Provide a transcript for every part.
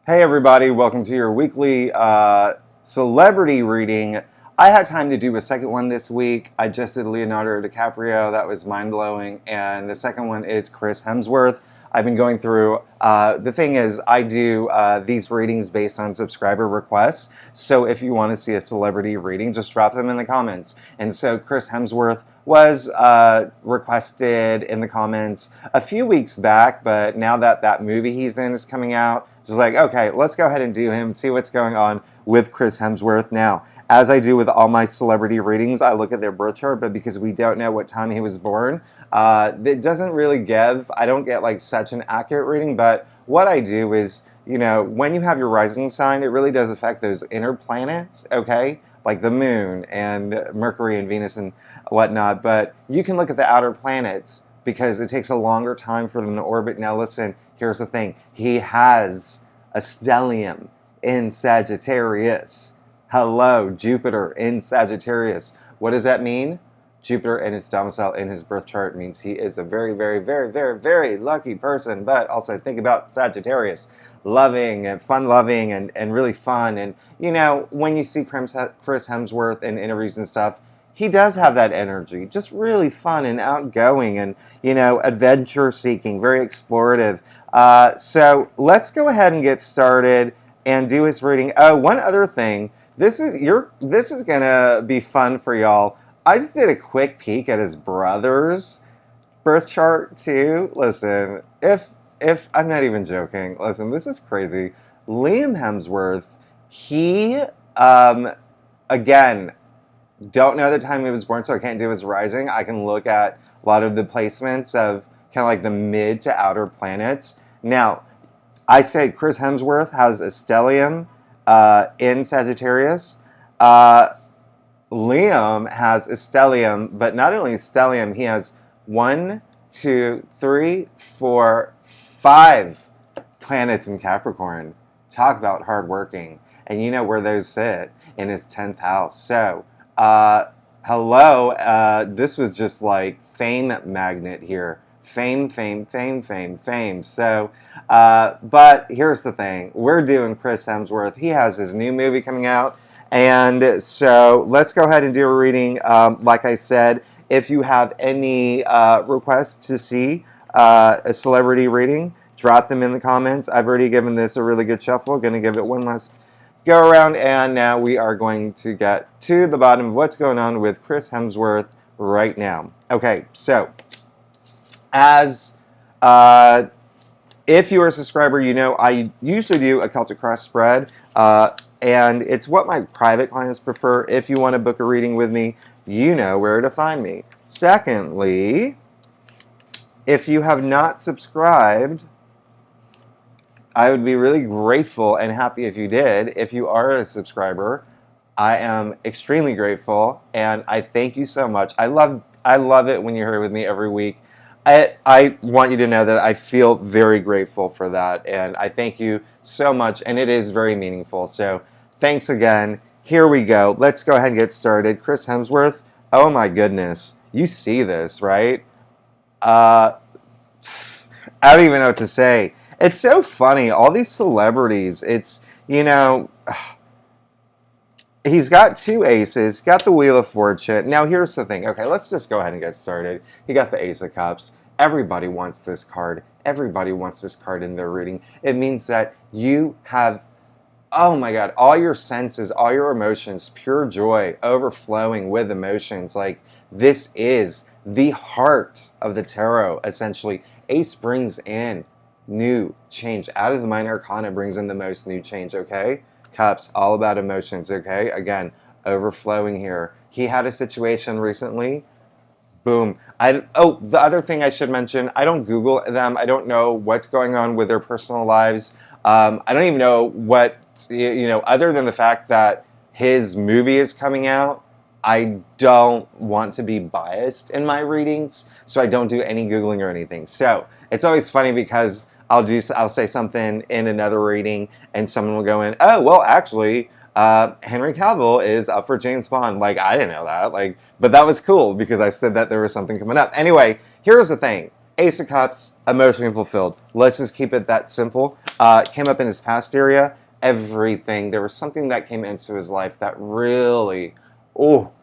Hey everybody, welcome to your weekly celebrity reading. I had time to do a second one this week. I just did Leonardo DiCaprio, that was mind-blowing, and the second one is Chris Hemsworth. I've been going through, the thing is, I do these readings based on subscriber requests, so if you want to see a celebrity reading, just drop them in the comments. And so Chris Hemsworth was requested in the comments a few weeks back, but now that that movie he's in is coming out, just like, okay, let's go ahead and do him, see what's going on with Chris Hemsworth. Now, as I do with all my celebrity readings, I look at their birth chart, but because we don't know what time he was born, it doesn't really give, I don't get like such an accurate reading, but what I do is, you know, when you have your rising sign, it really does affect those inner planets, okay? Like the moon and Mercury and Venus and whatnot, but you can look at the outer planets because it takes a longer time for them to orbit. Now listen, here's the thing. He has a stellium in Sagittarius. Hello, Jupiter in Sagittarius. What does that mean? Jupiter and its domicile in his birth chart means he is a very, very, very, very, very lucky person. But also think about Sagittarius. Loving and fun-loving and really fun. And, you know, when you see Chris Hemsworth in interviews and stuff, he does have that energy. Just really fun and outgoing and, you know, adventure-seeking, very explorative. So let's go ahead and get started and do his reading. Oh, one other thing. This is gonna be fun for y'all. I just did a quick peek at his brother's birth chart too. Listen, if I'm not even joking, listen, this is crazy. Liam Hemsworth, he again, don't know the time he was born, so I can't do his rising. I can look at a lot of the placements of kind of like the mid to outer planets. Now, I say Chris Hemsworth has a stellium in Sagittarius. Liam has a stellium, but not only stellium, he has 1, 2, 3, 4, 5 planets in Capricorn. Talk about hardworking. And you know where those sit, in his 10th house. So, hello, this was just like fame magnet here. Fame, fame, fame, fame, fame. So, but here's the thing. We're doing Chris Hemsworth. He has his new movie coming out. And so let's go ahead and do a reading. Like I said, if you have any requests to see a celebrity reading, drop them in the comments. I've already given this a really good shuffle. Going to give it one last go around. And now we are going to get to the bottom of what's going on with Chris Hemsworth right now. Okay, so as if you are a subscriber, you know I usually do a Celtic Cross spread, and it's what my private clients prefer. If you want to book a reading with me, you know where to find me. Secondly, if you have not subscribed, I would be really grateful and happy if you did. If you are a subscriber, I am extremely grateful, and I thank you so much. I love it when you're here with me every week. I want you to know that I feel very grateful for that, and I thank you so much, and it is very meaningful. So thanks again. Here we go. Let's go ahead and get started. Chris Hemsworth, oh my goodness. You see this, right? I don't even know what to say. It's so funny. All these celebrities, it's, you know, he's got 2 aces, got the Wheel of Fortune. Now, here's the thing. Okay, let's just go ahead and get started. He got the Ace of Cups. Everybody wants this card. Everybody wants this card in their reading. It means that you have, oh my God, all your senses, all your emotions, pure joy, overflowing with emotions. Like, this is the heart of the tarot, essentially. Ace brings in new change. Out of the minor arcana brings in the most new change, okay? Cups, all about emotions, okay? Again, overflowing here. He had a situation recently. Boom. The other thing I should mention, I don't Google them. I don't know what's going on with their personal lives. I don't even know what, you know, other than the fact that his movie is coming out, I don't want to be biased in my readings, so I don't do any Googling or anything. So it's always funny because I'll say something in another reading, and someone will go in, oh, well, actually, Henry Cavill is up for James Bond. Like, I didn't know that. Like, but that was cool because I said that there was something coming up. Anyway, here's the thing. Ace of Cups, emotionally fulfilled. Let's just keep it that simple. Came up in his past area. Everything. There was something that came into his life that really, oh,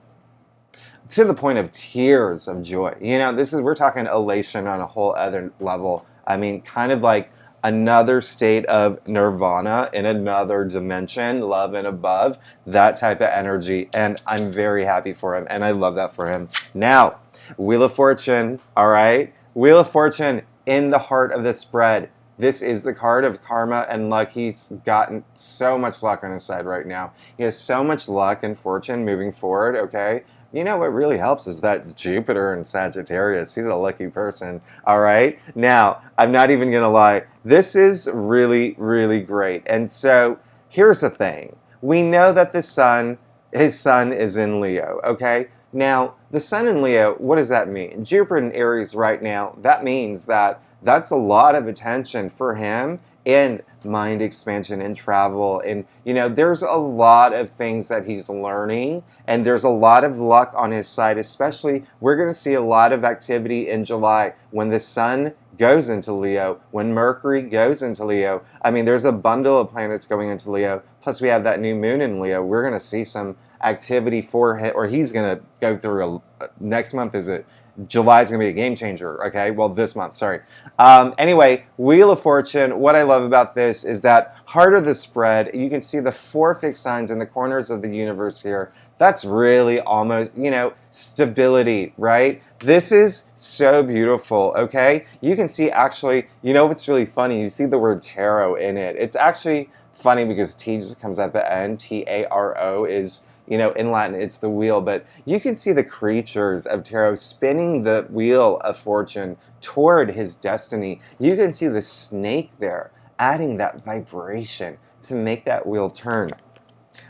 to the point of tears of joy. You know, we're talking elation on a whole other level. I mean, kind of like another state of nirvana in another dimension, love and above, that type of energy. And I'm very happy for him, and I love that for him. Now, Wheel of Fortune, all right? Wheel of Fortune in the heart of the spread. This is the card of karma and luck. He's gotten so much luck on his side right now. He has so much luck and fortune moving forward, okay? You know what really helps is that Jupiter in Sagittarius. He's a lucky person, all right? Now, I'm not even going to lie. This is really, really great. And so, here's the thing. We know that his sun is in Leo, okay? Now, the sun in Leo, what does that mean? Jupiter in Aries right now, that means that that's a lot of attention for him in mind expansion and travel. And, you know, there's a lot of things that he's learning, and there's a lot of luck on his side, especially we're going to see a lot of activity in July when the sun goes into Leo, when Mercury goes into Leo. I mean, there's a bundle of planets going into Leo, plus we have that new moon in Leo. We're going to see some activity for him, or he's going to go through next month, is it? July is going to be a game changer, okay? Well, this month, sorry. Anyway, Wheel of Fortune, what I love about this is that heart of the spread, you can see the 4 fixed signs in the corners of the universe here. That's really almost, you know, stability, right? This is so beautiful, okay? You can see actually, you know what's really funny? You see the word tarot in it. It's actually funny because T just comes at the end. T-A-R-O is, you know, in Latin, it's the wheel, but you can see the creatures of tarot spinning the wheel of fortune toward his destiny. You can see the snake there, adding that vibration to make that wheel turn.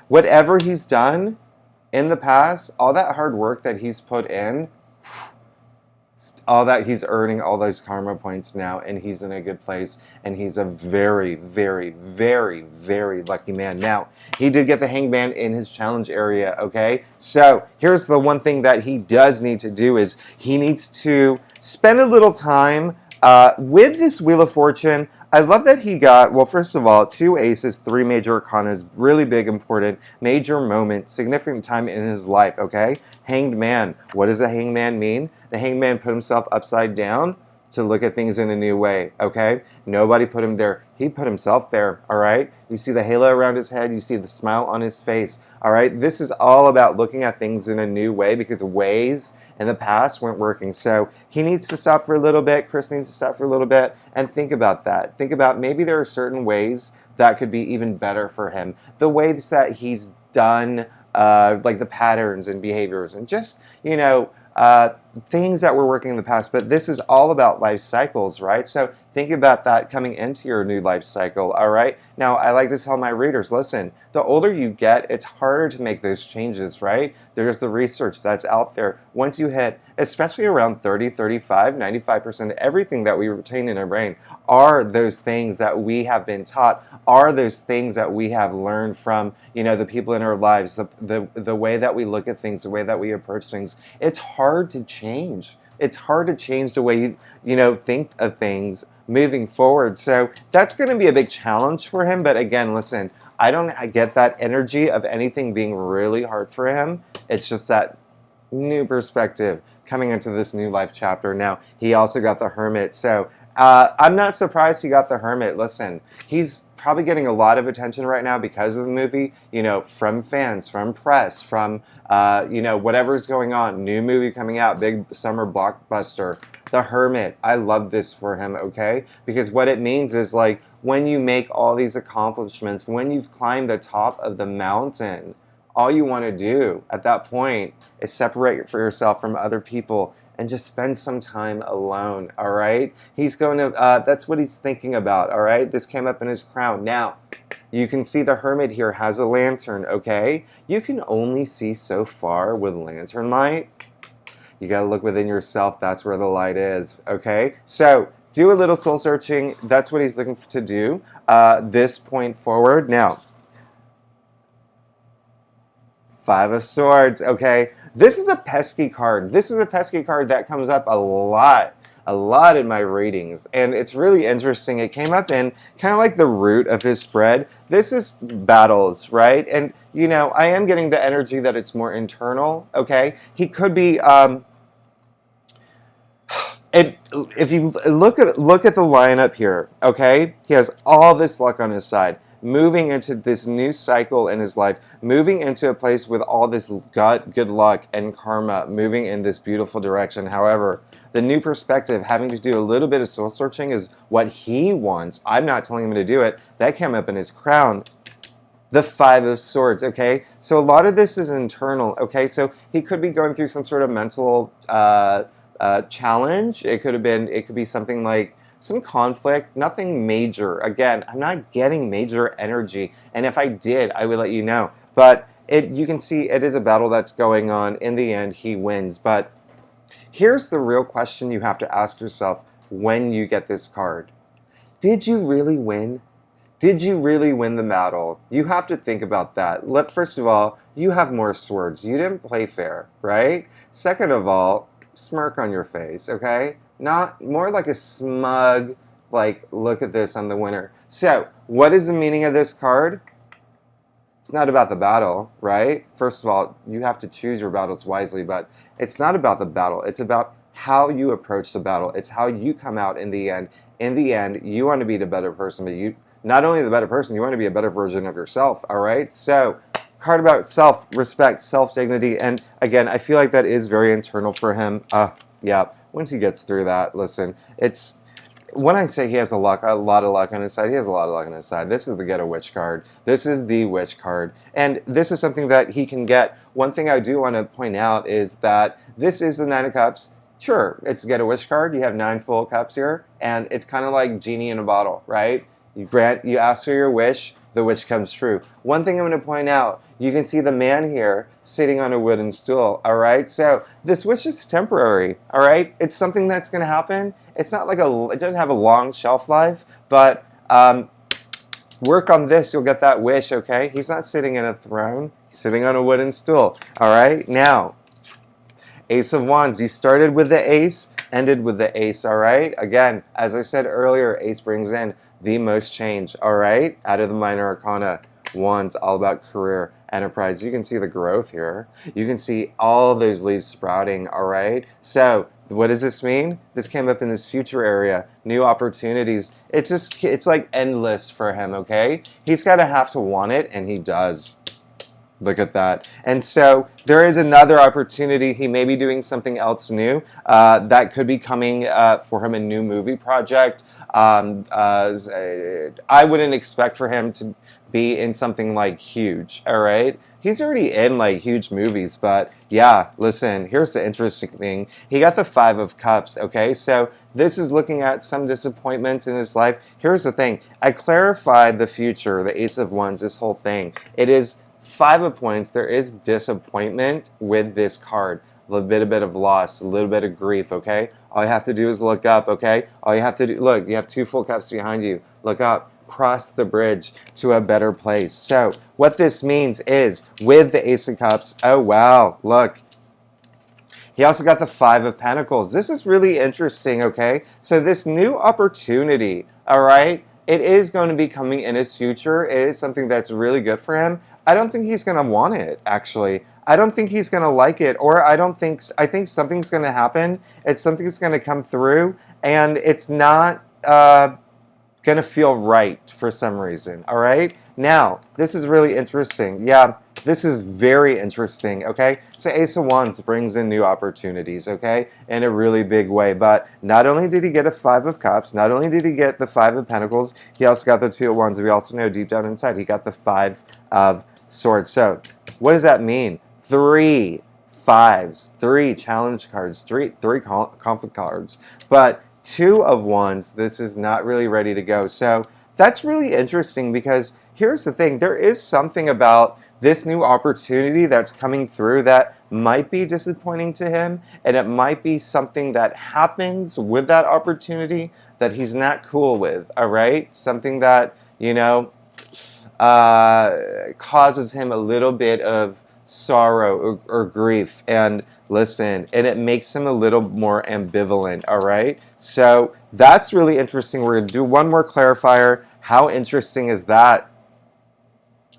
Whatever he's done in the past, all that hard work that he's put in, all that he's earning all those karma points now, and he's in a good place, and he's a very, very, very, very lucky man. Now, he did get the Hangman in his challenge area, okay? So, here's the one thing that he does need to do is he needs to spend a little time with this Wheel of Fortune. I love that he got, well, first of all, 2 aces, 3 major arcanas, really big, important, major moment, significant time in his life, okay? Hanged man. What does a hanged man mean? The hanged man put himself upside down to look at things in a new way, okay? Nobody put him there. He put himself there, all right? You see the halo around his head. You see the smile on his face, all right? This is all about looking at things in a new way because ways in the past weren't working. So he needs to stop for a little bit. Chris needs to stop for a little bit and think about that. Think about maybe there are certain ways that could be even better for him. The ways that he's done, like the patterns and behaviors and just, you know, things that were working in the past. But this is all about life cycles, right? So think about that coming into your new life cycle, all right? Now, I like to tell my readers, listen, the older you get, it's harder to make those changes, right? There's the research that's out there. Once you hit, especially around 30, 35, 95% of everything that we retain in our brain are those things that we have been taught, are those things that we have learned from, you know, the people in our lives, the way that we look at things, the way that we approach things. It's hard to change. It's hard to change the way you know, think of things moving forward. So that's going to be a big challenge for him. But again, listen, I get that energy of anything being really hard for him. It's just that new perspective coming into this new life chapter. Now, he also got the Hermit. So I'm not surprised he got the Hermit. Listen, he's probably getting a lot of attention right now because of the movie, you know, from fans, from press, from, you know, whatever's going on. New movie coming out, big summer blockbuster. The Hermit. I love this for him, okay? Because what it means is, like, when you make all these accomplishments, when you've climbed the top of the mountain, all you want to do at that point is separate for yourself from other people and just spend some time alone, all right? He's going to, that's what he's thinking about, all right? This came up in his crown. Now, you can see the Hermit here has a lantern, okay? You can only see so far with lantern light. You got to look within yourself. That's where the light is, okay? So do a little soul searching. That's what he's looking to do this point forward. Now, 5 of Swords, okay? This is a pesky card. This is a pesky card that comes up a lot a lot in my readings, and it's really interesting. It came up in kind of like the root of his spread. This is battles, right? And, you know, I am getting the energy that it's more internal, okay? He could be... if you look at the lineup here, okay, he has all this luck on his side, moving into this new cycle in his life, moving into a place with all this good luck and karma, moving in this beautiful direction. However, the new perspective, having to do a little bit of soul searching, is what he wants. I'm not telling him to do it. That came up in his crown. The Five of Swords, okay? So a lot of this is internal, okay? So he could be going through some sort of mental challenge. It could be something like some conflict, nothing major. Again, I'm not getting major energy, and if I did, I would let you know. But you can see it is a battle that's going on. In the end, he wins. But here's the real question you have to ask yourself when you get this card. Did you really win? Did you really win the battle? You have to think about that. First of all, you have more swords. You didn't play fair, right? Second of all, smirk on your face, okay? Not more like a smug, like, look at this, I'm the winner. So, what is the meaning of this card? It's not about the battle, right? First of all, you have to choose your battles wisely, but it's not about the battle. It's about how you approach the battle. It's how you come out in the end. In the end, you want to be the better person, but you not only the better person, you want to be a better version of yourself, all right? So, card about self-respect, self-dignity, and again, I feel like that is very internal for him. Yeah, once he gets through that, listen, it's, when I say he has a lot of luck on his side, he has a lot of luck on his side. This is the Get a Witch card. This is the Witch card, and this is something that he can get. One thing I do want to point out is that this is the Nine of Cups. Sure, it's a Get a Witch card. You have 9 full cups here, and it's kind of like genie in a bottle, right? You ask for your wish, the wish comes true. One thing I'm going to point out, you can see the man here sitting on a wooden stool, all right? So this wish is temporary, all right? It's something that's going to happen. It's not like it doesn't have a long shelf life, but work on this, you'll get that wish, okay? He's not sitting in a throne. He's sitting on a wooden stool, all right? Now, Ace of Wands. You started with the Ace, ended with the Ace, all right? Again, as I said earlier, Ace brings in the most change, all right? Out of the minor arcana, Wands, all about career, enterprise. You can see the growth here. You can see all those leaves sprouting, all right? So, what does this mean? This came up in this future area, new opportunities. It's like endless for him, okay? He's got to have to want it, and he does. Look at that. And so there is another opportunity. He may be doing something else new. That could be coming for him, a new movie project. I wouldn't expect for him to be in something like huge, all right? He's already in like huge movies, but yeah, listen, here's the interesting thing. He got the 5 of Cups, okay? So this is looking at some disappointments in his life. Here's the thing. I clarified the future, the Ace of Wands, this whole thing. It is 5 of Points. There is disappointment with this card. A little bit of loss, a little bit of grief, okay? All you have to do is look up, okay? All you have to do, look, you have 2 full cups behind you. Look up, cross the bridge to a better place. So, what this means is, with the Ace of Cups, oh wow, look. He also got the 5 of Pentacles. This is really interesting, okay? So this new opportunity, all right, it is going to be coming in his future. It is something that's really good for him. I don't think he's going to want it, actually. I don't think he's going to like it, or I think something's going to happen. Something's going to come through, and it's not going to feel right for some reason, all right? Now, this is really interesting. Yeah, this is very interesting, okay? So Ace of Wands brings in new opportunities, okay? In a really big way. But not only did he get a 5 of Cups, not only did he get the 5 of Pentacles, he also got the 2 of Wands. We also know deep down inside he got the 5 of Swords. So what does that mean? 3 5s, 3 challenge cards, 3 conflict cards. But 2 of Wands, this is not really ready to go. So that's really interesting because here's the thing. There is something about this new opportunity that's coming through that might be disappointing to him, and it might be something that happens with that opportunity that he's not cool with, all right? Something that, you know, causes him a little bit of sorrow or grief. And listen, and it makes him a little more ambivalent, all right? So that's really interesting. We're going to do one more clarifier. How interesting is that?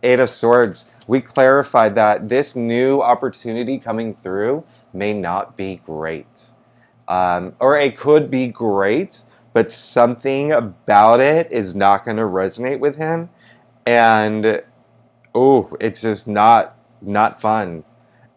Eight of Swords. We clarified that this new opportunity coming through may not be great. Or it could be great, but something about it is not going to resonate with him. And, it's just not fun.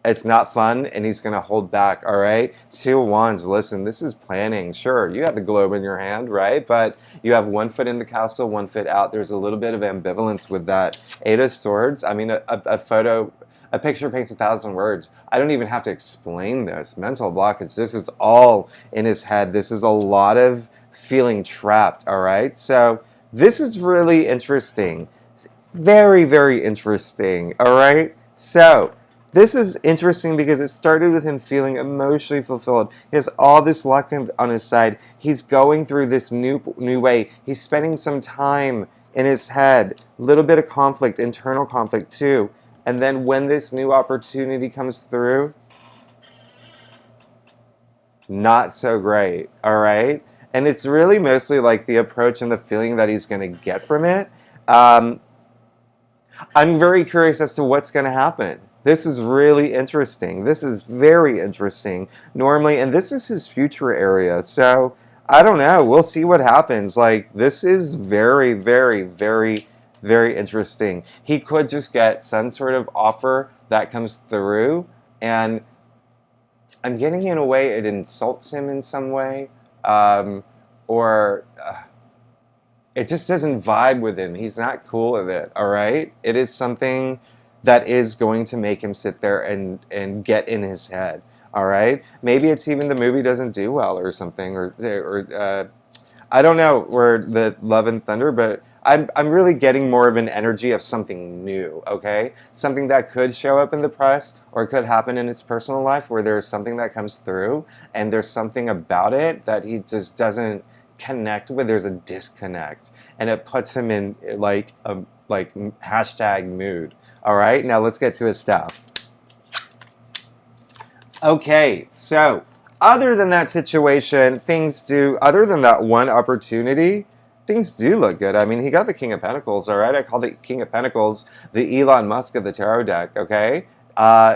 It's not fun, and he's going to hold back, all right? Two of Wands, listen, this is planning. Sure, you have the globe in your hand, right? But you have 1 foot in the castle, 1 foot out. There's a little bit of ambivalence with that. Eight of Swords, I mean, a picture paints 1,000 words. I don't even have to explain this. Mental blockage, this is all in his head. This is a lot of feeling trapped, all right? So this is really interesting. Very, very interesting, all right? So this is interesting because it started with him feeling emotionally fulfilled. He has all this luck on his side. He's going through this new way. He's spending some time in his head. A little bit of conflict, internal conflict too. And then when this new opportunity comes through, not so great, all right? And it's really mostly like the approach and the feeling that he's going to get from it. I'm very curious as to what's going to happen. This is really interesting. This is very interesting. Normally, and this is his future area. So, I don't know. We'll see what happens. Like, this is very, very, very, very interesting. He could just get some sort of offer that comes through, and I'm getting in a way it insults him in some way, or it just doesn't vibe with him. He's not cool with it, all right? It is something that is going to make him sit there and get in his head, all right? Maybe it's even the movie doesn't do well or something, or I don't know, or the Love and Thunder, but I'm really getting more of an energy of something new, okay? Something that could show up in the press or could happen in his personal life where there's something that comes through and there's something about it that he just doesn't connect with. There's a disconnect, and it puts him in like hashtag mood. All right, now let's get to his stuff. Okay, so other than that situation, other than that one opportunity, things do look good. I mean, he got the King of Pentacles, all right? I call the King of Pentacles the Elon Musk of the tarot deck, okay?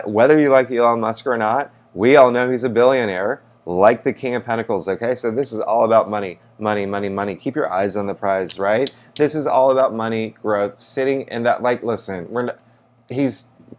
Whether you like Elon Musk or not, we all know he's a billionaire, like the King of Pentacles, okay? So this is all about money, money, money, money. Keep your eyes on the prize, right? This is all about money, growth, sitting in that, like, listen,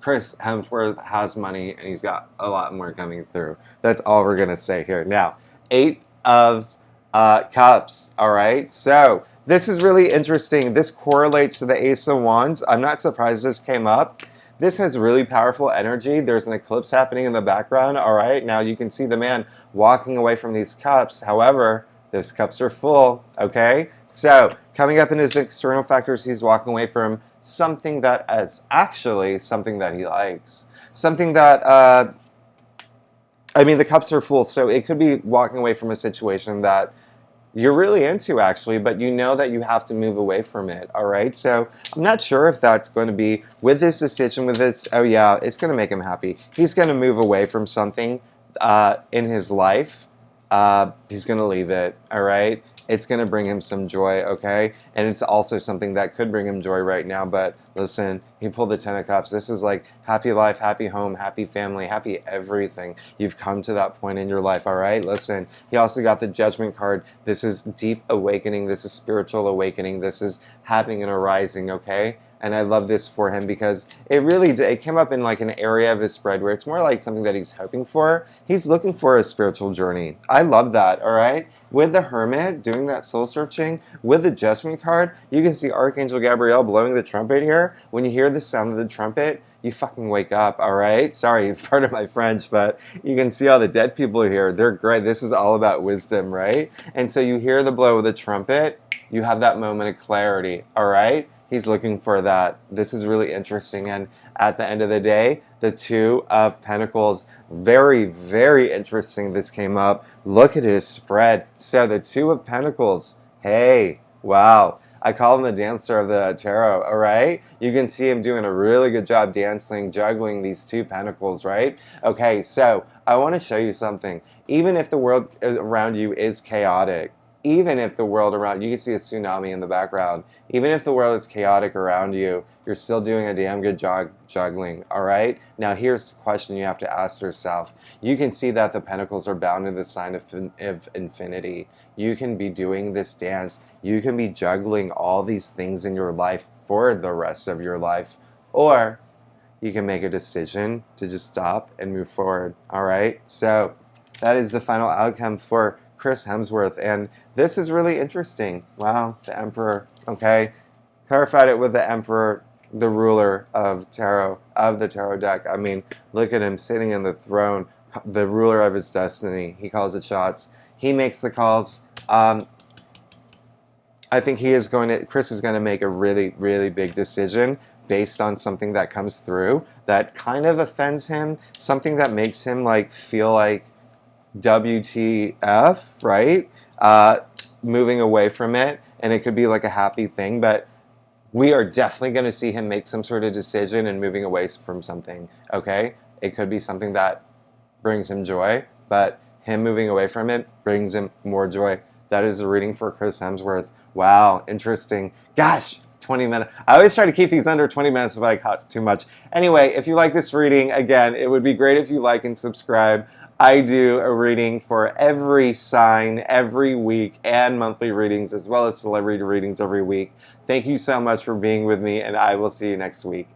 Chris Hemsworth has money, and he's got a lot more coming through. That's all we're going to say here. Now, 8 of Cups, all right? So this is really interesting. This correlates to the Ace of Wands. I'm not surprised this came up. This has really powerful energy. There's an eclipse happening in the background, all right? Now you can see the man walking away from these cups. However, those cups are full, okay? So coming up in his external factors, he's walking away from something that is actually something that he likes. Something that, the cups are full, so it could be walking away from a situation that you're really into, actually, but you know that you have to move away from it, all right? So I'm not sure if that's going to be, with this decision, with this, oh yeah, it's going to make him happy. He's going to move away from something in his life. He's going to leave it, all right? It's going to bring him some joy, okay? And it's also something that could bring him joy right now, but listen, he pulled the 10 of Cups. This is like happy life, happy home, happy family, happy everything. You've come to that point in your life, all right? Listen, he also got the Judgment card. This is deep awakening. This is spiritual awakening. This is having an arising, okay? And I love this for him because it came up in like an area of his spread where it's more like something that he's hoping for. He's looking for a spiritual journey. I love that, all right? With the Hermit doing that soul searching, with the Judgment card, you can see Archangel Gabriel blowing the trumpet here. When you hear the sound of the trumpet, you fucking wake up, all right? Sorry, pardon my French, but you can see all the dead people here. They're great. This is all about wisdom, right? And so you hear the blow of the trumpet, you have that moment of clarity, all right? He's looking for that. This is really interesting. And at the end of the day, the 2 of Pentacles, very, very interesting. This came up. Look at his spread. So the 2 of Pentacles, hey, wow. I call him the dancer of the tarot, all right? You can see him doing a really good job dancing, juggling these two pentacles, right? Okay, so I want to show you something. Even if the world around you is chaotic, even if the world around you can see a tsunami in the background, even if the world is chaotic around you, you're still doing a damn good job juggling, all right? Now here's the question you have to ask yourself. You can see that the pentacles are bound in the sign of infinity. You can be doing this dance. You can be juggling all these things in your life for the rest of your life, or you can make a decision to just stop and move forward, all right? So that is the final outcome for Chris Hemsworth, and this is really interesting. Wow, the Emperor, okay. Clarified it with the Emperor, the ruler of tarot, of the tarot deck. I mean, look at him sitting in the throne, the ruler of his destiny. He calls the shots. He makes the calls. I think Chris is going to make a really, really big decision based on something that comes through that kind of offends him, something that makes him like feel like WTF, right? Moving away from it, and it could be like a happy thing, but we are definitely going to see him make some sort of decision and moving away from something, okay? It could be something that brings him joy, but him moving away from it brings him more joy. That is the reading for Chris Hemsworth. Wow, interesting. Gosh, 20 minutes. I always try to keep these under 20 minutes if I cut too much. Anyway, if you like this reading, again, it would be great if you like and subscribe. I do a reading for every sign every week and monthly readings as well as celebrity readings every week. Thank you so much for being with me, and I will see you next week.